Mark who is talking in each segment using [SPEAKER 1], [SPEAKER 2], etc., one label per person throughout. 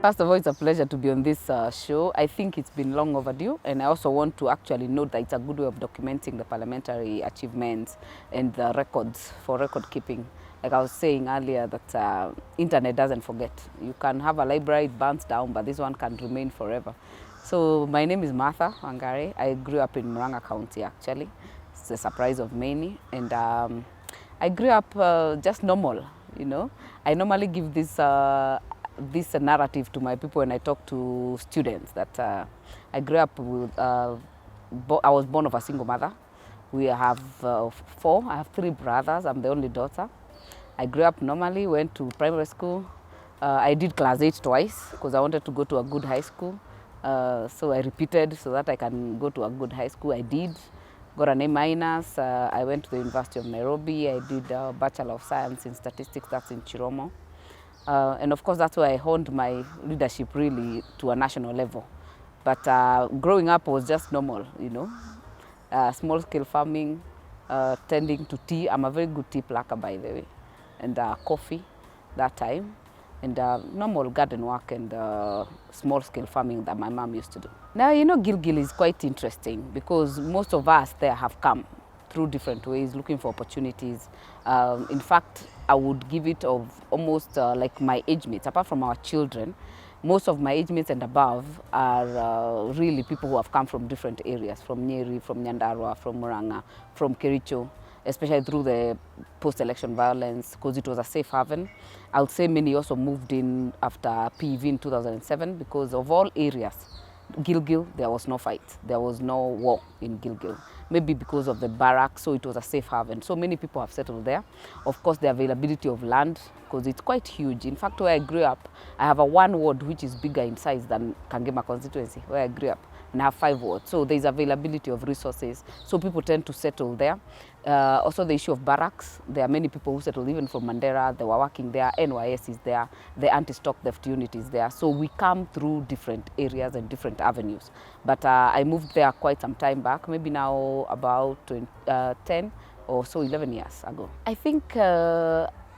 [SPEAKER 1] First of all, it's a pleasure to be on this show. I think it's been long overdue, and I also want to actually note that it's a good way of documenting the parliamentary achievements and the records for record keeping. Like I was saying earlier, that internet doesn't forget. You can have a library, it burns down, but this one can remain forever. So my name is Martha Wangari. I grew up in Murang'a County, actually. It's a surprise of many. And I grew up just normal, you know. I normally give this narrative to my people when I talk to students, that I grew up with, I was born of a single mother. We have four. I have three brothers. I'm the only daughter. I grew up normally, went to primary school. I did class 8 twice because I wanted to go to a good high school. So I repeated so that I can go to a good high school. I did. Got an A-. I went to the University of Nairobi. I did a Bachelor of Science in Statistics. That's in Chiromo. And of course, that's where I honed my leadership really to a national level. But growing up was just normal, you know. Small-scale farming, tending to tea. I'm a very good tea plucker, by the way. And coffee that time. And normal garden work and small-scale farming that my mom used to do. Now, you know, Gilgil is quite interesting because most of us there have come through different ways, looking for opportunities. In fact, I would give it of almost like my age mates. Apart from our children, most of my age mates and above are really people who have come from different areas, from Nyeri, from Nyandarua, from Murang'a, from Kericho, especially through the post-election violence, because it was a safe haven. I would say many also moved in after PEV in 2007 because of all areas. Gilgil, there was no fight. There was no war in Gilgil. Maybe because of the barracks, so it was a safe haven. So many people have settled there. Of course, the availability of land, because it's quite huge. In fact, where I grew up, I have a 1 ward which is bigger in size than Kangema Constituency, where I grew up. And I have 5 wards. So there's availability of resources. So people tend to settle there. Also the issue of barracks. There are many people who settled even from Mandera. They were working there. NYS is there. The anti-stock theft unit is there. So we come through different areas and different avenues. But I moved there quite some time back, maybe now about 10 or so 11 years ago. I think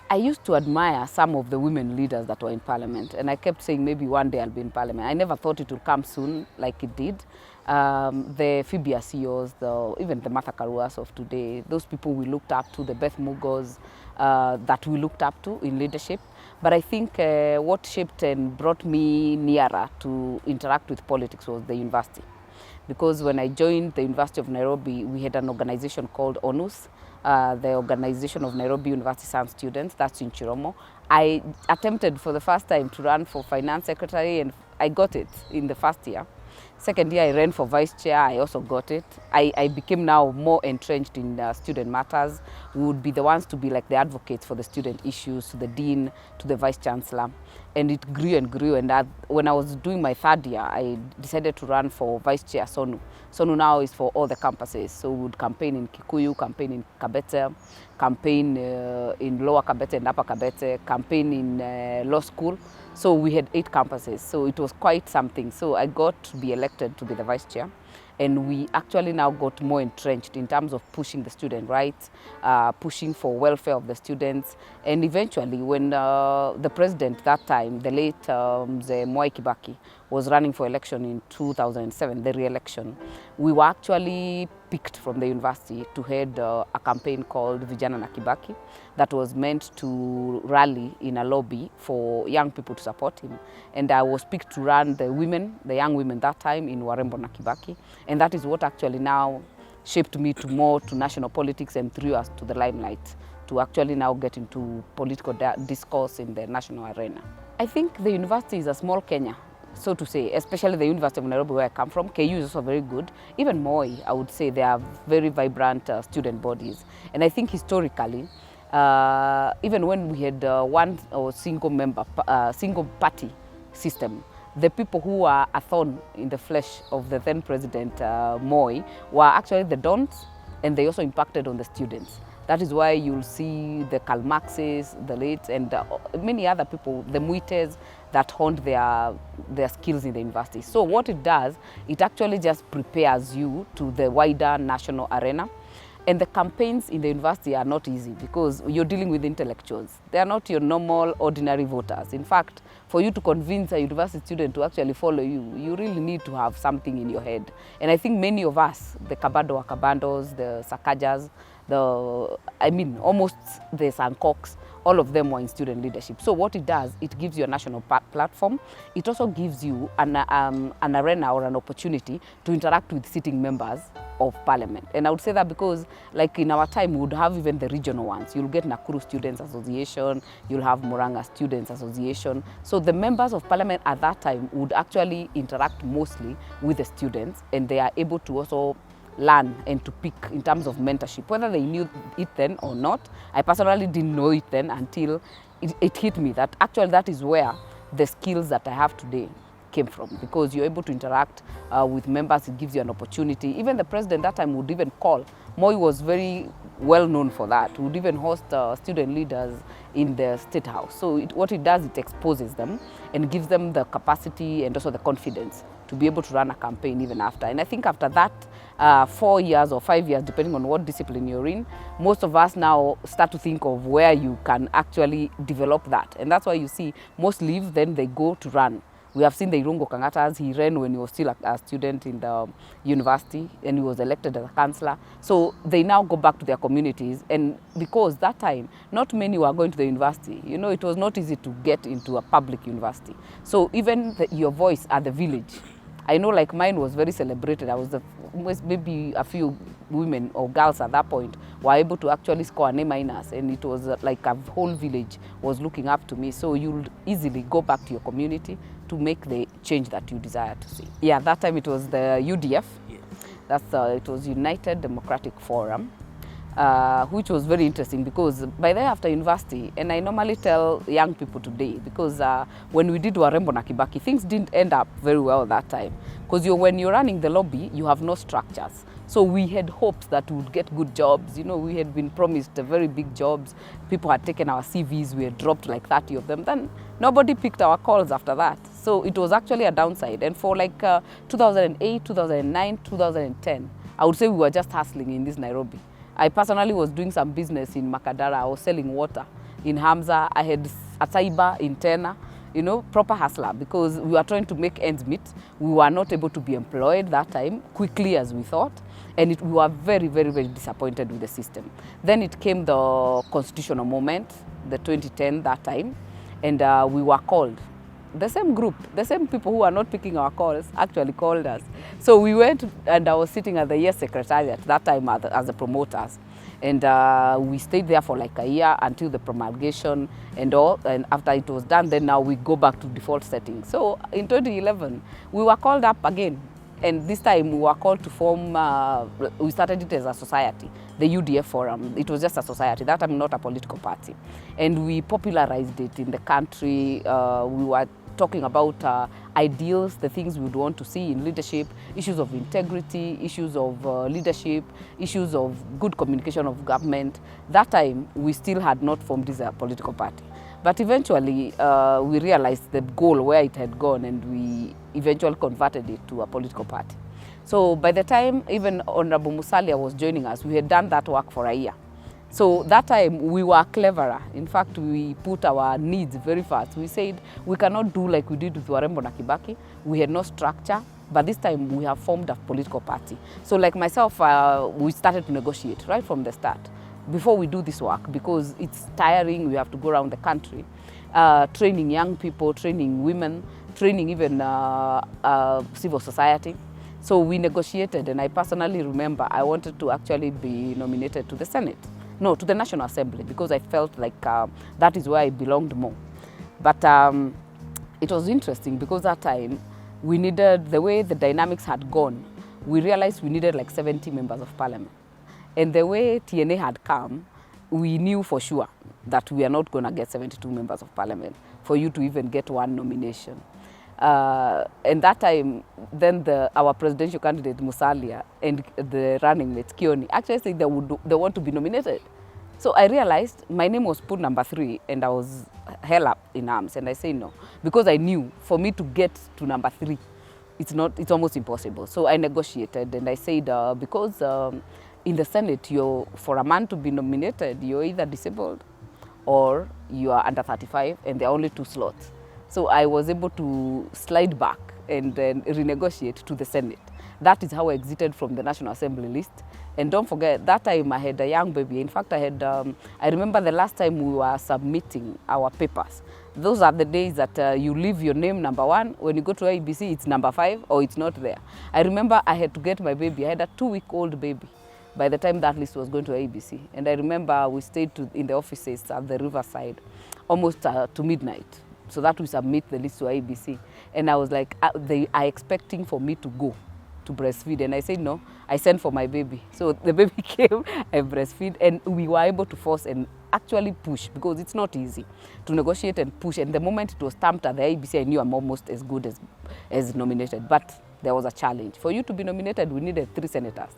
[SPEAKER 1] I used to admire some of the women leaders that were in parliament, and I kept saying maybe one day I'll be in parliament. I never thought it would come soon like it did. The Phoebe CEOs, even the Martha Karuas of today, those people we looked up to, the Beth Mugos that we looked up to in leadership. But I think what shaped and brought me nearer to interact with politics was the university. Because when I joined the University of Nairobi, we had an organization called ONUS, the Organization of Nairobi University Science Students, that's in Chiromo. I attempted for the first time to run for finance secretary, and I got it in the first year. Second year, I ran for vice chair. I also got it. I became now more entrenched in student matters. We would be the ones to be like the advocates for the student issues, to the dean, to the vice chancellor. And it grew and grew. And when I was doing my 3rd year, I decided to run for vice chair SONU. SONU now is for all the campuses. So we would campaign in Kikuyu, campaign in Kabete, campaign in Lower Kabete and Upper Kabete, campaign in law school. So we had 8 campuses. So it was quite something. So I got to be elected to be the vice chair. And we actually now got more entrenched in terms of pushing the student rights, pushing for welfare of the students. And eventually, when the president that time, the late Mwai Kibaki, was running for election in 2007, the re-election, we were actually picked from the university to head a campaign called Vijana na Kibaki that was meant to rally in a lobby for young people to support him. And I was picked to run the young women that time in Warembo na Kibaki. And that is what actually now shaped me to national politics and threw us to the limelight, to actually now get into political discourse in the national arena. I think the university is a small Kenya, so to say, especially the University of Nairobi where I come from. KU is also very good. Even Moi, I would say they are very vibrant student bodies. And I think historically, even when we had one or single party system, the people who were a thorn in the flesh of the then President Moi were actually the dons, and they also impacted on the students. That is why you'll see the Karl Marxes, the late, and many other people, the Muites, that honed their skills in the university. So what it does, it actually just prepares you to the wider national arena. And the campaigns in the university are not easy because you're dealing with intellectuals. They are not your normal, ordinary voters. In fact, for you to convince a university student to actually follow you, you really need to have something in your head. And I think many of us, the Kabado Wakabandos, the Sakajas, almost the Sankoks, all of them were in student leadership. So what it does, it gives you a national platform. It also gives you an arena or an opportunity to interact with sitting members of parliament. And I would say that because like in our time, we would have even the regional ones. You'll get Nakuru Students Association, you'll have Murang'a Students Association. So the members of parliament at that time would actually interact mostly with the students, and they are able to also learn and to pick in terms of mentorship, whether they knew it then or not. I personally didn't know it then until it hit me that actually that is where the skills that I have today came from, because you're able to interact with members. It gives you an opportunity. Even the president that time would even call. Moi was very well known for that. Would even host student leaders in the State House. So what it does, it exposes them and gives them the capacity and also the confidence to be able to run a campaign even after. And I think after that 4 years or 5 years, depending on what discipline you're in, most of us now start to think of where you can actually develop that. And that's why you see most leave, then they go to run. We have seen the Irungo Kangatas. He ran when he was still a student in the university, and he was elected as a councillor. So they now go back to their communities, and because that time, not many were going to the university. You know, it was not easy to get into a public university. So even your voice at the village, I know like mine was very celebrated. I was maybe a few women or girls at that point were able to actually score an A-, and it was like a whole village was looking up to me. So you'll easily go back to your community to make the change that you desire to see. Yeah, that time it was the UDF. Yeah. It was United Democratic Forum, which was very interesting because by then after university, and I normally tell young people today, because when we did Warembo na Kibaki, things didn't end up very well that time. Because when you're running the lobby, you have no structures. So we had hopes that we would get good jobs. You know, we had been promised very big jobs. People had taken our CVs, we had dropped like 30 of them. Then nobody picked our calls after that. So it was actually a downside. And for like 2008, 2009, 2010, I would say we were just hustling in this Nairobi. I personally was doing some business in Makadara. I was selling water in Hamza. I had a Taiba in Tena, you know, proper hustler, because we were trying to make ends meet. We were not able to be employed that time quickly as we thought. And we were very, very, very disappointed with the system. Then it came the constitutional moment, the 2010 that time, and we were called. The same group, the same people who are not picking our calls actually called us. So we went, and I was sitting at the year secretariat that time as the promoters. And we stayed there for like a year until the promulgation and all. And after it was done, then now we go back to default settings. So in 2011, we were called up again. And this time we were called to form, we started it as a society, the UDF Forum. It was just a society, that time not a political party. And we popularized it in the country. We were talking about ideals, the things we would want to see in leadership, issues of integrity, issues of leadership, issues of good communication of government. That time, we still had not formed this political party. But eventually, we realized the goal where it had gone, and we eventually converted it to a political party. So by the time even Honorable Musalia was joining us, we had done that work for a year. So that time we were cleverer. In fact, we put our needs very fast. We said we cannot do like we did with Warembo na Kibaki. We had no structure, but this time we have formed a political party. So like myself, we started to negotiate right from the start before we do this work, because it's tiring. We have to go around the country, training young people, training women, training even civil society. So we negotiated, and I personally remember I wanted to actually be nominated to the Senate. No, to the National Assembly, because I felt like that is where I belonged more. But it was interesting because that time we needed, the way the dynamics had gone, we realized we needed like 70 members of parliament. And the way TNA had come, we knew for sure that we are not going to get 72 members of parliament for you to even get one nomination. And that time, then our presidential candidate, Musalia, and the running mate, Kioni, actually said they want to be nominated. So I realized my name was put number 3, and I was held up in arms. And I say no, because I knew for me to get to number 3, it's almost impossible. So I negotiated, and I said, because in the Senate, for a man to be nominated, you're either disabled or you are under 35, and there are only 2 slots. So I was able to slide back and then renegotiate to the Senate. That is how I exited from the National Assembly list. And don't forget, that time I had a young baby. In fact, I remember the last time we were submitting our papers. Those are the days that you leave your name number 1. When you go to IEBC, it's number 5 or it's not there. I remember I had to get my baby. I had a 2-week-old baby by the time that list was going to IEBC. And I remember we stayed in the offices at the riverside almost to midnight, so that we submit the list to IEBC. And I was like, they are expecting for me to go to breastfeed. And I said, no, I sent for my baby. So the baby came, I breastfeed, and we were able to force and actually push, because it's not easy to negotiate and push. And the moment it was stamped at the IEBC, I knew I'm almost as good as nominated. But there was a challenge. For you to be nominated, we needed 3 senators.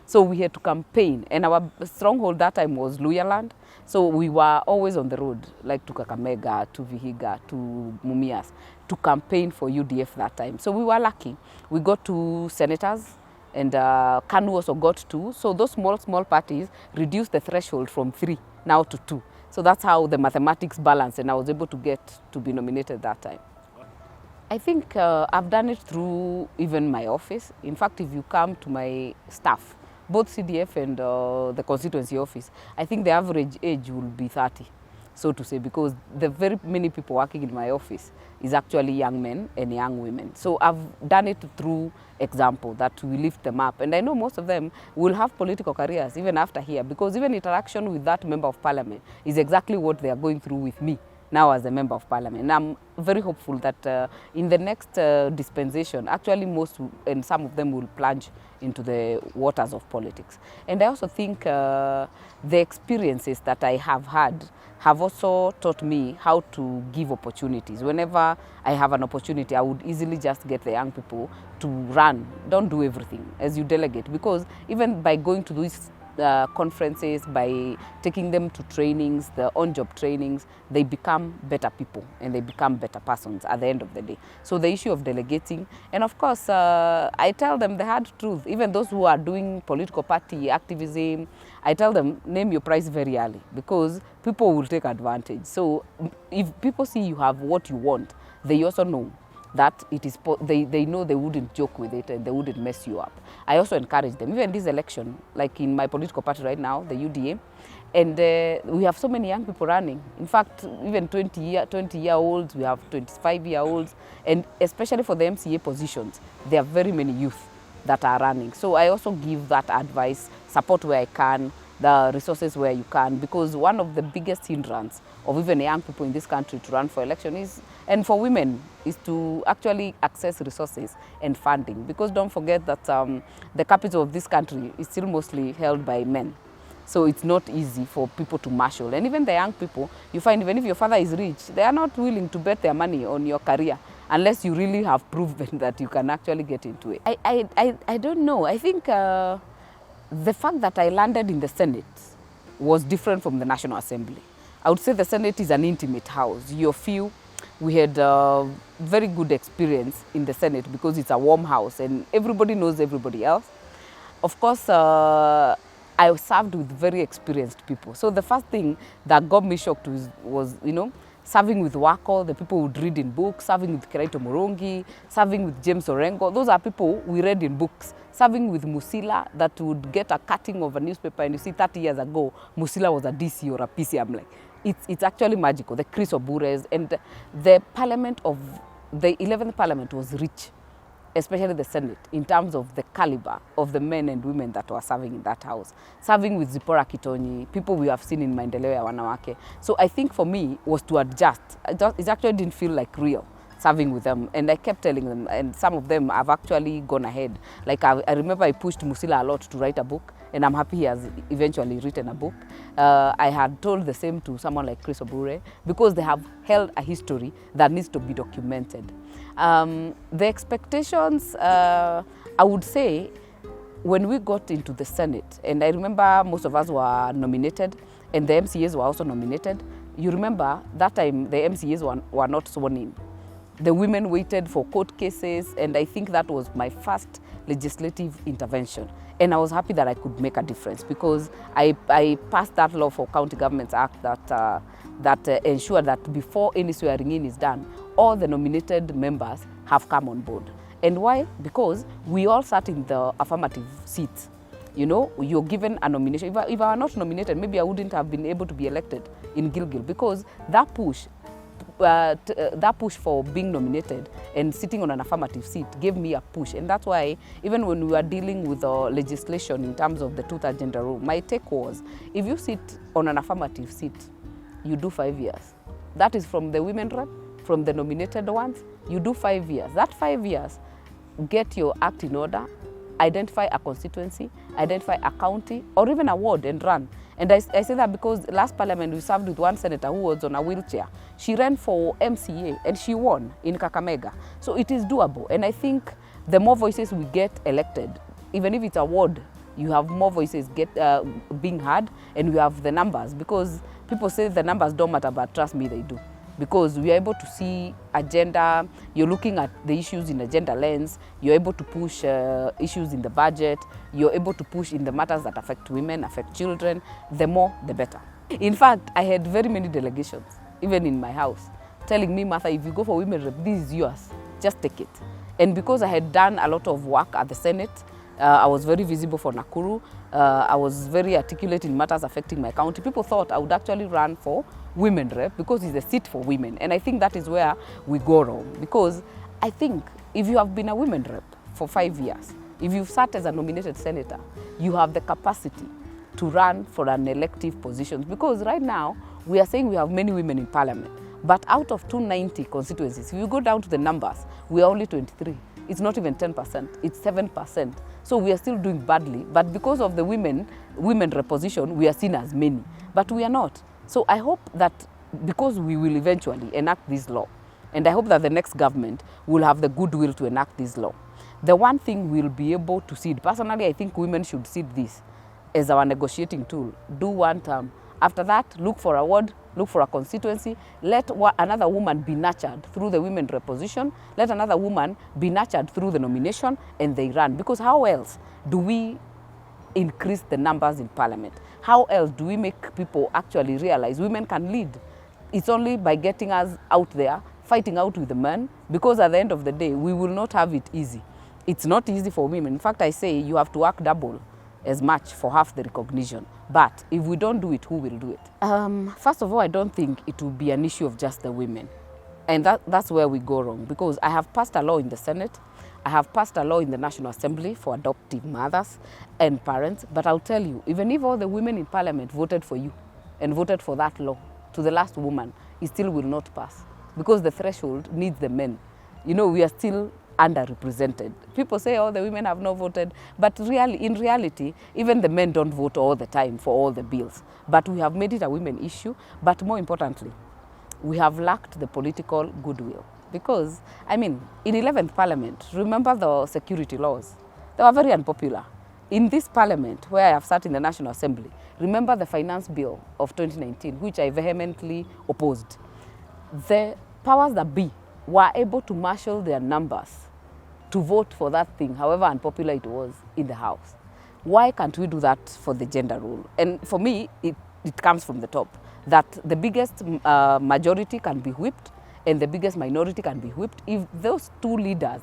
[SPEAKER 1] So we had to campaign, and our stronghold that time was Luhyaland. So we were always on the road, like to Kakamega, to Vihiga, to Mumias, to campaign for UDF that time. So we were lucky. We got 2 senators, and KANU also got 2. So those small parties reduced the threshold from 3 now to 2. So that's how the mathematics balanced, and I was able to get to be nominated that time. I think I've done it through even my office. In fact, if you come to my staff, both CDF and the constituency office, I think the average age will be 30, so to say, because the very many people working in my office is actually young men and young women. So I've done it through example, that we lift them up. And I know most of them will have political careers even after here, because even interaction with that member of parliament is exactly what they are going through with me now as a member of parliament. And I'm very hopeful that in the next dispensation, actually most and some of them will plunge into the waters of politics. And I also think the experiences that I have had have also taught me how to give opportunities. Whenever I have an opportunity, I would easily just get the young people to run. Don't do everything as you delegate, because even by going to these conferences, by taking them to trainings, the on-job trainings, they become better people and they become better persons at the end of the day. So the issue of delegating, and of course, I tell them the hard truth. Even those who are doing political party activism, I tell them, name your price very early, because people will take advantage. So if people see you have what you want, they also know that it is, they know they wouldn't joke with it and they wouldn't mess you up. I also encourage them, even this election, like in my political party right now, the UDA, and we have so many young people running. In fact, even 20-year-olds, we have 25-year-olds, and especially for the MCA positions, there are very many youth that are running. So I also give that advice, support where I can, the resources where you can, because one of the biggest hindrance of even young people in this country to run for election is, and for women, is to actually access resources and funding. Because don't forget that the capital of this country is still mostly held by men. So it's not easy for people to marshal. And even the young people, you find even if your father is rich, they are not willing to bet their money on your career unless you really have proven that you can actually get into it. I don't know. I think the fact that I landed in the Senate was different from the National Assembly. I would say the Senate is an intimate house. You're few. We had a very good experience in the Senate because it's a warm house and everybody knows everybody else. Of course, I served with very experienced people. So the first thing that got me shocked was serving with Wako, the people would read in books, serving with Kiraito Morongi, serving with James Orengo. Those are people we read in books. Serving with Musalia, that would get a cutting of a newspaper and you see 30 years ago, Musalia was a DC or a PC. I'm like, it's actually magical. The Chris Obures and the parliament of, the 11th parliament was rich, especially the Senate, in terms of the caliber of the men and women that were serving in that house. Serving with Zipporah Kitonyi, people we have seen in Maendeleo ya Wanawake. So I think for me was to adjust. It actually didn't feel like real, serving with them. And I kept telling them, and some of them have actually gone ahead. Like I remember I pushed Musalia a lot to write a book, and I'm happy he has eventually written a book. I had told the same to someone like Chris Obure, because they have held a history that needs to be documented. The expectations, I would say, when we got into the Senate, and I remember most of us were nominated, and the MCAs were also nominated. You remember that time the MCAs were not sworn in. The women waited for court cases, and I think that was my first legislative intervention. And I was happy that I could make a difference because I passed that law for County Governments Act that ensured that before any swearing in is done, all the nominated members have come on board. And why? Because we all sat in the affirmative seats. You know, you're given a nomination. If I were not nominated, maybe I wouldn't have been able to be elected in Gilgil, because that push for being nominated and sitting on an affirmative seat gave me a push. And that's why even when we were dealing with the legislation in terms of the two-third gender rule, my take was, if you sit on an affirmative seat, you do 5 years. That is from the women rep, from the nominated ones, you do 5 years. That 5 years, get your act in order, identify a constituency, identify a county, or even a ward and run. And I say that because last parliament we served with one senator who was on a wheelchair. She ran for MCA and she won in Kakamega. So it is doable. And I think the more voices we get elected, even if it's a ward, you have more voices being heard, and we have the numbers. Because people say the numbers don't matter, but trust me, they do. Because we are able to see agenda, you're looking at the issues in a gender lens, you're able to push issues in the budget, you're able to push in the matters that affect women, affect children, the more, the better. In fact, I had very many delegations, even in my house, telling me, Martha, if you go for women rep, this is yours, just take it. And because I had done a lot of work at the Senate, I was very visible for Nakuru, I was very articulate in matters affecting my county. People thought I would actually run for women rep because it's a seat for women. And I think that is where we go wrong. Because I think if you have been a women rep for 5 years, if you've sat as a nominated senator, you have the capacity to run for an elective position. Because right now, we are saying we have many women in parliament. But out of 290 constituencies, if you go down to the numbers, we are only 23. It's not even 10%, it's 7%. So we are still doing badly. But because of the women rep position, we are seen as many. But we are not. So I hope that because we will eventually enact this law, and I hope that the next government will have the goodwill to enact this law, the one thing we'll be able to see, personally, I think women should see this as our negotiating tool. Do one term. After that, look for a ward, look for a constituency. Let another woman be nurtured through the women rep position. Let another woman be nurtured through the nomination, and they run. Because how else do we increase the numbers in parliament? How else do we make people actually realize women can lead? It's only by getting us out there, fighting out with the men, because at the end of the day, we will not have it easy. It's not easy for women. In fact, I say you have to work double as much for half the recognition. But if we don't do it, who will do it? First of all, I don't think it will be an issue of just the women. And that's where we go wrong. Because I have passed a law in the Senate, I have passed a law in the National Assembly for adoptive mothers and parents. But I'll tell you, even if all the women in parliament voted for you and voted for that law, to the last woman, it still will not pass. Because the threshold needs the men. You know, we are still underrepresented. People say, oh, the women have not voted. But in reality, even the men don't vote all the time for all the bills. But we have made it a women issue. But more importantly, we have lacked the political goodwill. Because, I mean, in 11th Parliament, remember the security laws? They were very unpopular. In this Parliament, where I have sat in the National Assembly, remember the Finance Bill of 2019, which I vehemently opposed. The powers that be were able to marshal their numbers to vote for that thing, however unpopular it was in the House. Why can't we do that for the gender rule? And for me, it comes from the top, that the biggest majority can be whipped and the biggest minority can be whipped. If those two leaders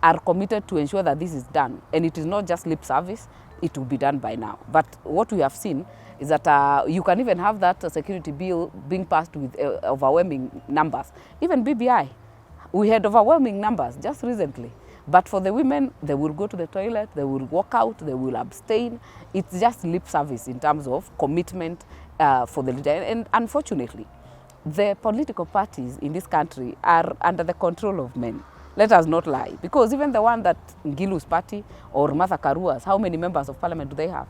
[SPEAKER 1] are committed to ensure that this is done, and it is not just lip service, it will be done by now. But what we have seen is that you can even have that security bill being passed with overwhelming numbers. Even BBI, we had overwhelming numbers just recently. But for the women, they will go to the toilet, they will walk out, they will abstain. It's just lip service in terms of commitment for the leader. And unfortunately, the political parties in this country are under the control of men. Let us not lie. Because even the one that Ngilu's party or Martha Karua's, how many members of parliament do they have?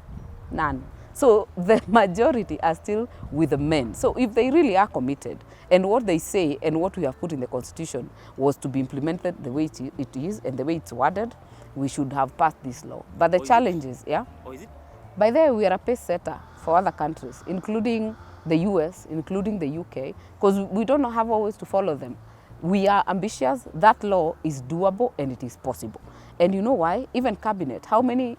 [SPEAKER 1] None. So the majority are still with the men. So if they really are committed, and what they say and what we have put in the Constitution was to be implemented the way it is and the way it's worded, we should have passed this law. But the challenge is, yeah?
[SPEAKER 2] Or is it?
[SPEAKER 1] By there, we are a pace setter for other countries, including the US, including the UK, because we don't have always to follow them. We are ambitious. That law is doable and it is possible. And you know why? Even cabinet, how many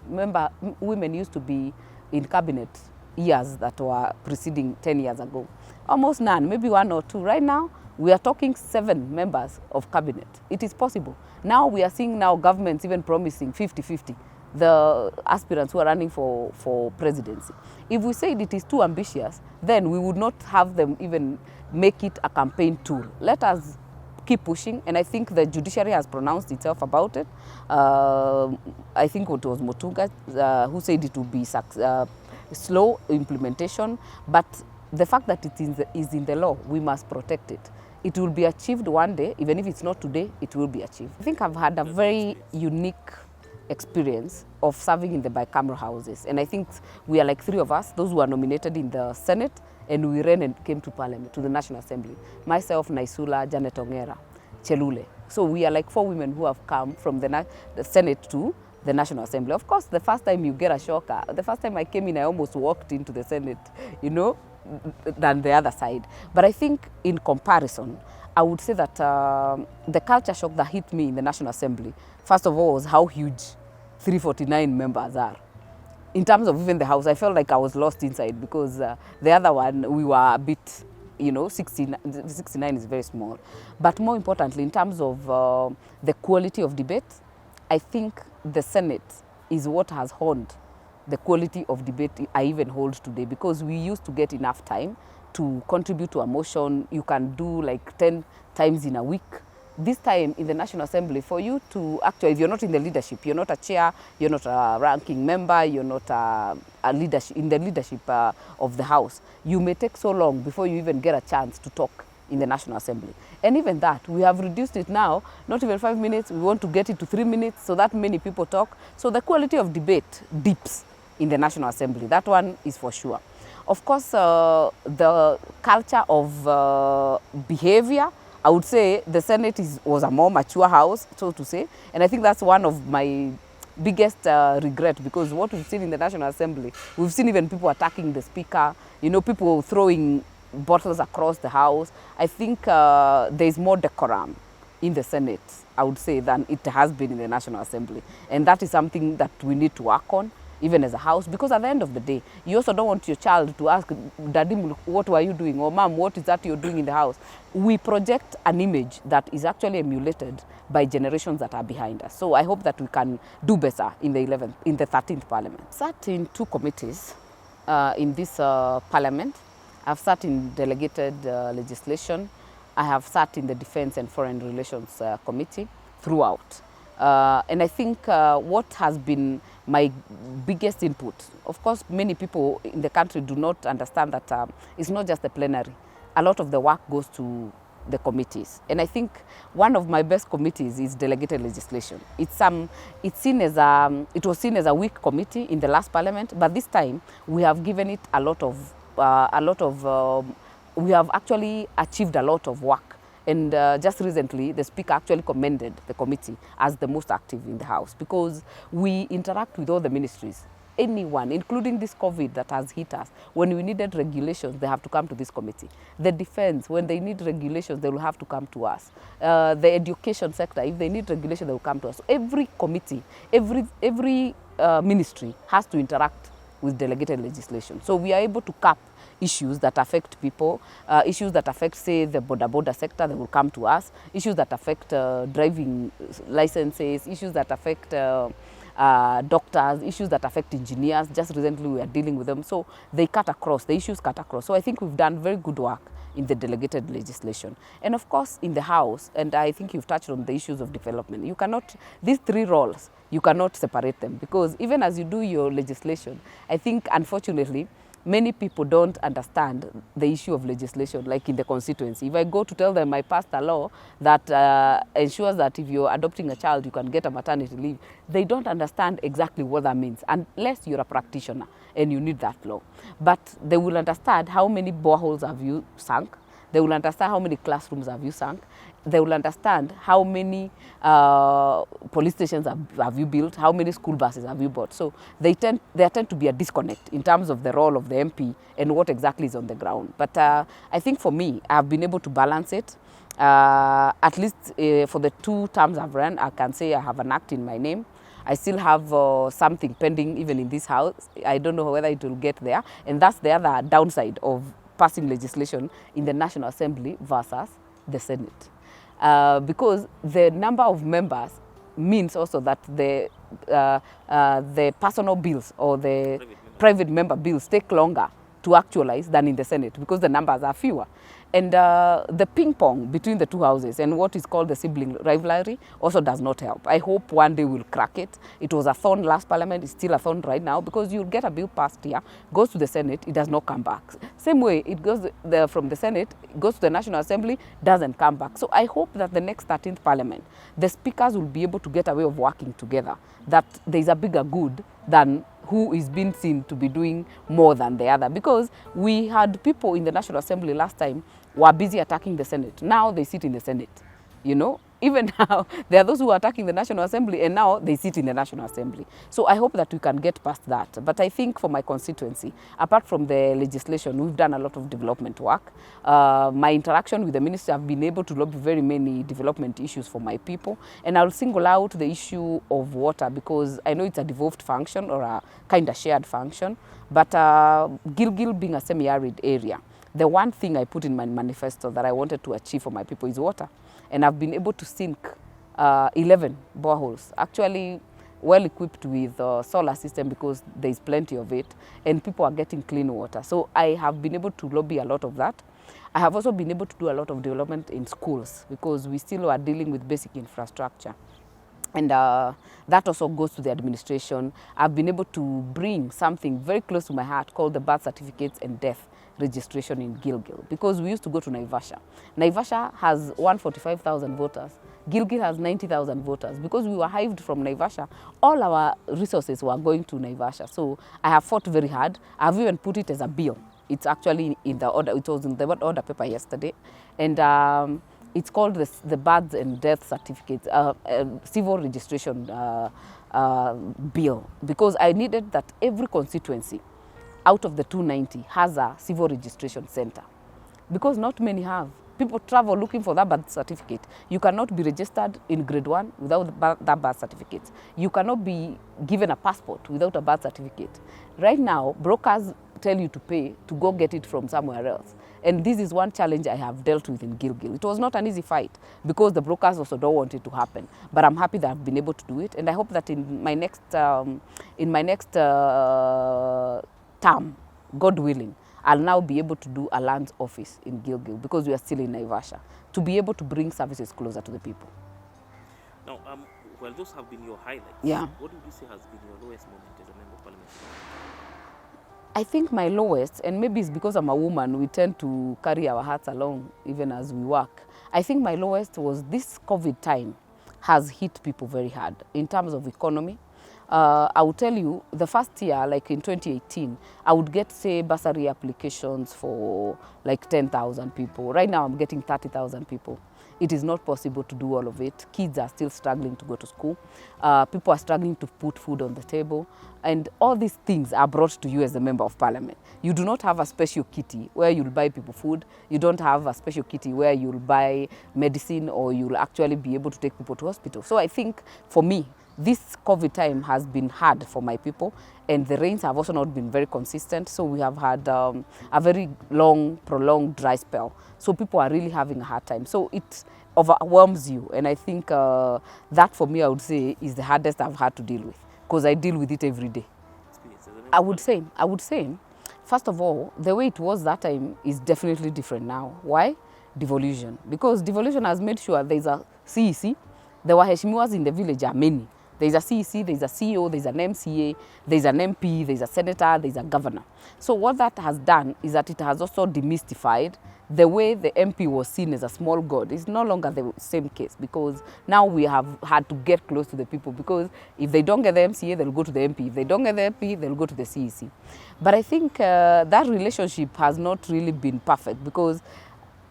[SPEAKER 1] women used to be in cabinet years that were preceding 10 years ago? Almost none, maybe 1 or 2. Right now, we are talking 7 members of cabinet. It is possible. Now we are seeing now governments even promising 50-50, the aspirants who are running for presidency. If we said it is too ambitious, then we would not have them even make it a campaign tool. Let us keep pushing, and I think the judiciary has pronounced itself about it. I think it was Motunga who said it would be slow implementation, but the fact that it is in the law, we must protect it. It will be achieved one day, even if it's not today, it will be achieved. I think I've had a very unique experience of serving in the bicameral houses, and I think we are like 3 of us, those who are nominated in the Senate, and we ran and came to Parliament, to the National Assembly. Myself, Naisula, Janet Ongera, Chelule. So we are like 4 women who have come from the Senate to the National Assembly. Of course, the first time you get a shocker. The first time I came in, I almost walked into the Senate, you know, than the other side. But I think in comparison, I would say that the culture shock that hit me in the National Assembly, first of all, was how huge 349 members are. In terms of even the House, I felt like I was lost inside because the other one, we were a bit, you know, 69 is very small. But more importantly, in terms of the quality of debate, I think the Senate is what has honed the quality of debate I even hold today, because we used to get enough time to contribute to a motion. You can do like 10 times in a week. This time in the National Assembly, for you to actually, if you're not in the leadership, you're not a chair, you're not a ranking member, you're not a leadership, in the leadership of the House, you may take so long before you even get a chance to talk in the National Assembly. And even that, we have reduced it now, not even 5 minutes, we want to get it to 3 minutes so that many people talk. So the quality of debate dips in the National Assembly. That one is for sure. Of course, the culture of behavior, I would say the Senate was a more mature house, so to say. And I think that's one of my biggest regret, because what we've seen in the National Assembly, we've seen even people attacking the speaker, you know, people throwing bottles across the house. I think there's more decorum in the Senate, I would say, than it has been in the National Assembly. And that is something that we need to work on, even as a house, because at the end of the day, you also don't want your child to ask, Daddy, what were you doing? Or Mom, what is that you're doing in the house? We project an image that is actually emulated by generations that are behind us. So I hope that we can do better in the 13th Parliament. I've sat in 2 committees in this Parliament. I've sat in delegated legislation. I have sat in the Defense and Foreign Relations Committee throughout. And I think what has been my biggest input, of course, many people in the country do not understand that it's not just the plenary. A lot of the work goes to the committees. And I think one of my best committees is delegated legislation. It was seen as a weak committee in the last Parliament, but this time we have given it we have actually achieved a lot of work. And just recently, the Speaker actually commended the committee as the most active in the House, because we interact with all the ministries. Anyone, including this COVID that has hit us, when we needed regulations, they have to come to this committee. The defense, when they need regulations, they will have to come to us. The education sector, if they need regulation, they will come to us. So every committee, every ministry has to interact with delegated legislation. So we are able to cap issues that affect people, issues that affect, say, the border sector, they will come to us, issues that affect driving licenses, issues that affect doctors, issues that affect engineers. Just recently we are dealing with them. So they cut across, the issues cut across. So I think we've done very good work in the delegated legislation. And of course in the House, and I think you've touched on the issues of development, you cannot, these 3 roles, you cannot separate them, because even as you do your legislation, I think unfortunately many people don't understand the issue of legislation, like in the constituency. If I go to tell them I passed a law that ensures that if you're adopting a child, you can get a maternity leave, they don't understand exactly what that means, unless you're a practitioner and you need that law. But they will understand how many boreholes have you sunk, They will understand how many classrooms have you sunk. They will understand how many police stations have you built, how many school buses have you bought. So there tend to be a disconnect in terms of the role of the MP and what exactly is on the ground. But I think for me, I've been able to balance it. At least for the 2 terms I've run, I can say I have an act in my name. I still have something pending even in this house. I don't know whether it will get there. And that's the other downside of passing legislation in the National Assembly versus the Senate. Because the number of members means also that the personal bills or the private member bills take longer to actualize than in the Senate because the numbers are fewer. And the ping pong between the 2 houses and what is called the sibling rivalry also does not help. I hope one day we'll crack it. It was a thorn last parliament, it's still a thorn right now because you'll get a bill passed here, goes to the Senate, it does not come back. Same way, it goes from the Senate, goes to the National Assembly, doesn't come back. So I hope that the next 13th parliament, the speakers will be able to get a way of working together, that there's a bigger good than who is being seen to be doing more than the other. Because we had people in the National Assembly last time were busy attacking the Senate. Now they sit in the Senate, you know. Even now, there are those who are attacking the National Assembly and now they sit in the National Assembly. So I hope that we can get past that. But I think for my constituency, apart from the legislation, we've done a lot of development work. My interaction with the ministry, I've been able to lobby very many development issues for my people. And I'll single out the issue of water because I know it's a devolved function or a kind of shared function. But Gilgil being a semi-arid area, the one thing I put in my manifesto that I wanted to achieve for my people is water. And I've been able to sink 11 boreholes, actually well equipped with solar system because there's plenty of it and people are getting clean water. So I have been able to lobby a lot of that. I have also been able to do a lot of development in schools because we still are dealing with basic infrastructure. And that also goes to the administration. I've been able to bring something very close to my heart called the birth certificates and death registration in Gilgil because we used to go to Naivasha. Naivasha has 145,000 voters. Gilgil has 90,000 voters. Because we were hived from Naivasha, all our resources were going to Naivasha. So I have fought very hard. I've even put it as a bill. It's actually in the order. It was in the order paper yesterday. And it's called the birth and death certificate, civil registration bill. Because I needed that every constituency out of the 290 has a civil registration center because not many have. People travel looking for that birth certificate. You cannot be registered in grade 1 without that birth certificate. You cannot be given a passport without a birth certificate. Right now, brokers tell you to pay to go get it from somewhere else. And this is one challenge I have dealt with in Gilgil. It was not an easy fight because the brokers also don't want it to happen. But I'm happy that I've been able to do it. And I hope that in my next term, God willing, I'll now be able to do a land office in Gilgil because we are still in Naivasha to be able to bring services closer to the people.
[SPEAKER 2] Now, well, those have been your highlights.
[SPEAKER 1] Yeah.
[SPEAKER 2] What would you say has been your lowest moment as a member of parliament?
[SPEAKER 1] I think my lowest, and maybe it's because I'm a woman, we tend to carry our hearts along even as we work. I think my lowest was this COVID time has hit people very hard in terms of economy. I will tell you, the first year, like in 2018, I would get, say, bursary applications for like 10,000 people. Right now, I'm getting 30,000 people. It is not possible to do all of it. Kids are still struggling to go to school. People are struggling to put food on the table. And all these things are brought to you as a member of parliament. You do not have a special kitty where you'll buy people food. You don't have a special kitty where you'll buy medicine or you'll actually be able to take people to hospital. So I think for me, this COVID time has been hard for my people, and the rains have also not been very consistent. So we have had a very long, prolonged dry spell. So people are really having a hard time. So it overwhelms you. And I think that for me, I would say, is the hardest I've had to deal with because I deal with it every day. I would say, first of all, the way it was that time is definitely different now. Why? Devolution. Because devolution has made sure there's a CEC. The waheshimiwas in the village are many. There's a CEC, there's a CEO, there's an MCA, there's an MP, there's a senator, there's a governor. So what that has done is that it has also demystified the way the MP was seen as a small god. It's no longer the same case because now we have had to get close to the people because if they don't get the MCA, they'll go to the MP. If they don't get the MP, they'll go to the CEC. But I think that relationship has not really been perfect because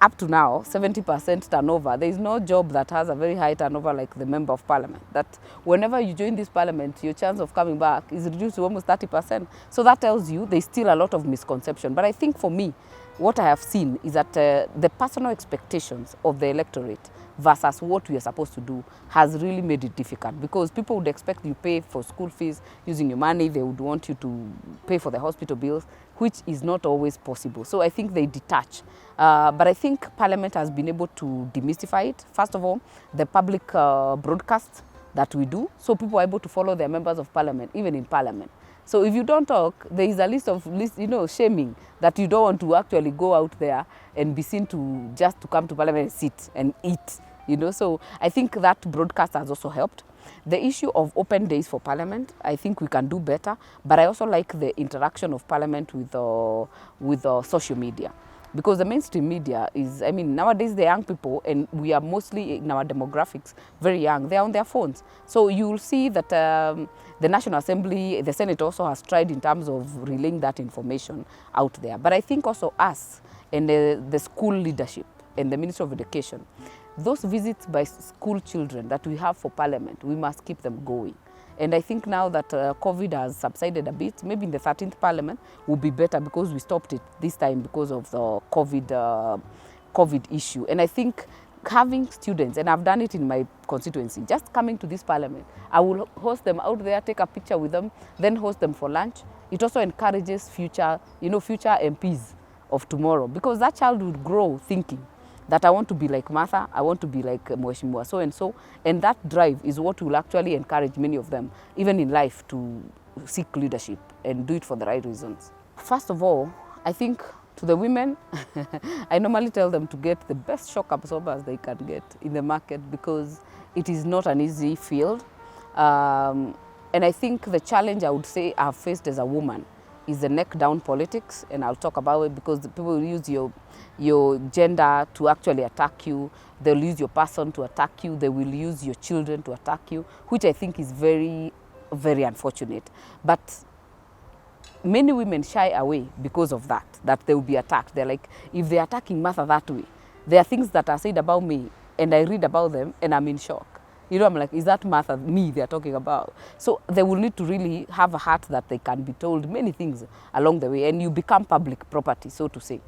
[SPEAKER 1] up to now, 70% turnover. There is no job that has a very high turnover like the member of parliament. That whenever you join this parliament, your chance of coming back is reduced to almost 30%. So that tells you there's still a lot of misconception. But I think for me, what I have seen is that the personal expectations of the electorate versus what we are supposed to do has really made it difficult, because people would expect you pay for school fees using your money. They would want you to pay for the hospital bills, which is not always possible. So I think they detach. But I think Parliament has been able to demystify it. First of all, the public broadcast that we do, so people are able to follow their members of Parliament, even in Parliament. So if you don't talk, there is a list, shaming that you don't want to actually go out there and be seen to just to come to Parliament and sit and eat, So I think that broadcast has also helped. The issue of open days for Parliament, I think we can do better, but I also like the interaction of Parliament with social media. Because the mainstream media is, nowadays the young people, and we are mostly in our demographics very young, they're on their phones. So you'll see that the National Assembly, the Senate also has tried in terms of relaying that information out there. But I think also us and the school leadership and the Ministry of Education, those visits by school children that we have for Parliament, we must keep them going. And I think now that COVID has subsided a bit, maybe in the 13th Parliament will be better, because we stopped it this time because of the COVID issue. And I think having students, and I've done it in my constituency, just coming to this Parliament, I will host them out there, take a picture with them, then host them for lunch. It also encourages future MPs of tomorrow, because that child would grow thinking that I want to be like Martha, I want to be like Mheshimiwa so-and-so, and that drive is what will actually encourage many of them, even in life, to seek leadership and do it for the right reasons. First of all, I think to the women, I normally tell them to get the best shock absorbers they can get in the market, because it is not an easy field. And I think the challenge I would say I've faced as a woman is the neck down politics, and I'll talk about it, because people will use your gender to actually attack you. They'll use your person to attack you. They will use your children to attack you, which I think is very, very unfortunate. But many women shy away because of that they will be attacked. They're like, if they're attacking Martha that way, there are things that are said about me, and I read about them, and I'm in shock. I'm like, is that Martha, me they're talking about? So they will need to really have a heart that they can be told many things along the way, and you become public property, so to say.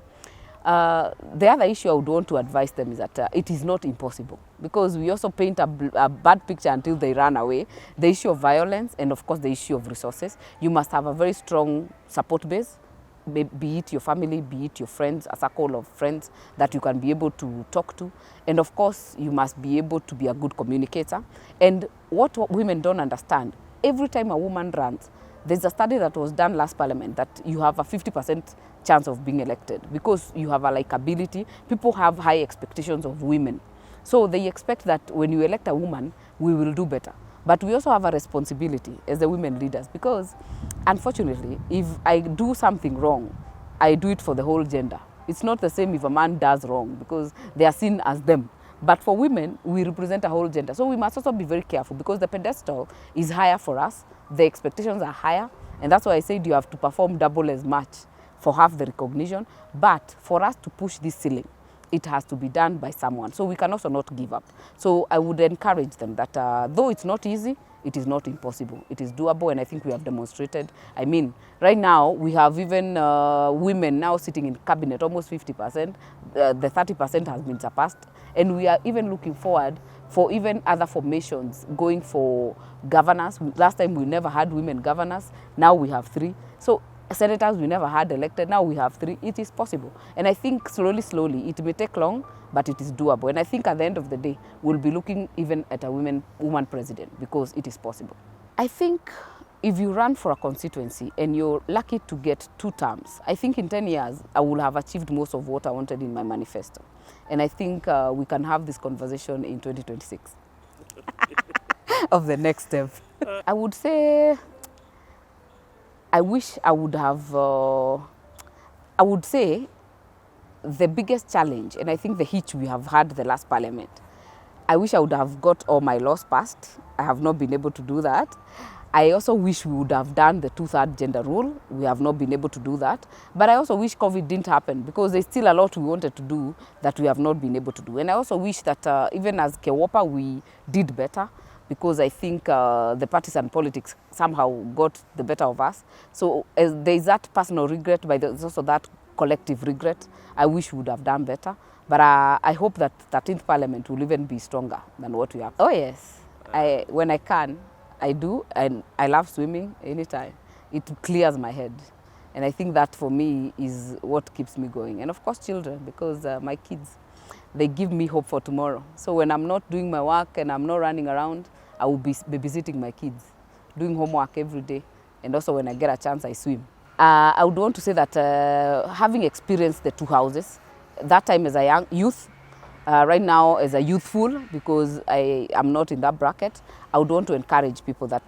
[SPEAKER 1] The other issue I would want to advise them is that it is not impossible, because we also paint a bad picture until they run away. The issue of violence, and of course the issue of resources. You must have a very strong support base, be it your family, be it your friends, a circle of friends that you can be able to talk to. And of course, you must be able to be a good communicator. And what women don't understand, every time a woman runs, there's a study that was done last Parliament that you have a 50% chance of being elected, because you have a likability. People have high expectations of women. So they expect that when you elect a woman, we will do better. But we also have a responsibility as the women leaders, because unfortunately, if I do something wrong, I do it for the whole gender. It's not the same if a man does wrong, because they are seen as them. But for women, we represent a whole gender. So we must also be very careful, because the pedestal is higher for us. The expectations are higher. And that's why I said you have to perform double as much for half the recognition. But for us to push this ceiling, it has to be done by someone. So we can also not give up. So I would encourage them that though it's not easy, it is not impossible. It is doable, and I think we have demonstrated. Right now, we have even women now sitting in cabinet, almost 50%. The 30% has been surpassed. And we are even looking forward for even other formations, going for governors. Last time we never had women governors. Now we have 3. So senators we never had elected, now we have 3. It is possible. And I think slowly, it may take long, but it is doable. And I think at the end of the day, we'll be looking even at a woman president, because it is possible. I think if you run for a constituency and you're lucky to get 2 terms, I think in 10 years, I will have achieved most of what I wanted in my manifesto. And I think we can have this conversation in 2026 of the next step. I would say, I wish I would have, I would say the biggest challenge, and I think the hitch we have had the last Parliament, I wish I would have got all my laws passed. I have not been able to do that. I also wish we would have done the 2/3 gender rule. We have not been able to do that. But I also wish COVID didn't happen, because there's still a lot we wanted to do that we have not been able to do. And I also wish that even as Kewopa, we did better, because I think the partisan politics somehow got the better of us. So there's that personal regret, but there's also that collective regret. I wish we would have done better. But I hope that 13th Parliament will even be stronger than what we have. Oh yes, when I can, I do, and I love swimming anytime. It clears my head. And I think that for me is what keeps me going. And of course children, because my kids, they give me hope for tomorrow. So when I'm not doing my work and I'm not running around, I will be babysitting my kids, doing homework every day. And also when I get a chance, I swim. I would want to say that having experienced the two houses, that time as a young youth, right now as a youthful, because I am not in that bracket, I would want to encourage people that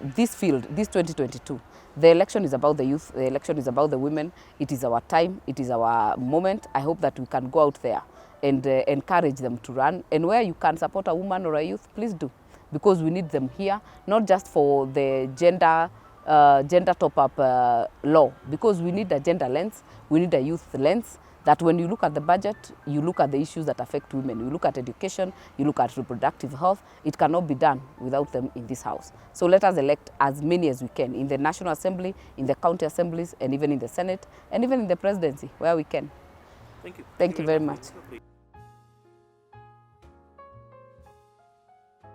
[SPEAKER 1] this field, this 2022, the election is about the youth, the election is about the women. It is our time, it is our moment. I hope that we can go out there and encourage them to run. And where you can support a woman or a youth, please do, because we need them here, not just for the gender top-up law, because we need a gender lens, we need a youth lens, that when you look at the budget, you look at the issues that affect women. You look at education, you look at reproductive health. It cannot be done without them in this house. So let us elect as many as we can in the National Assembly, in the county assemblies, and even in the Senate, and even in the presidency, where we can.
[SPEAKER 2] Thank you.
[SPEAKER 1] Thank you very much.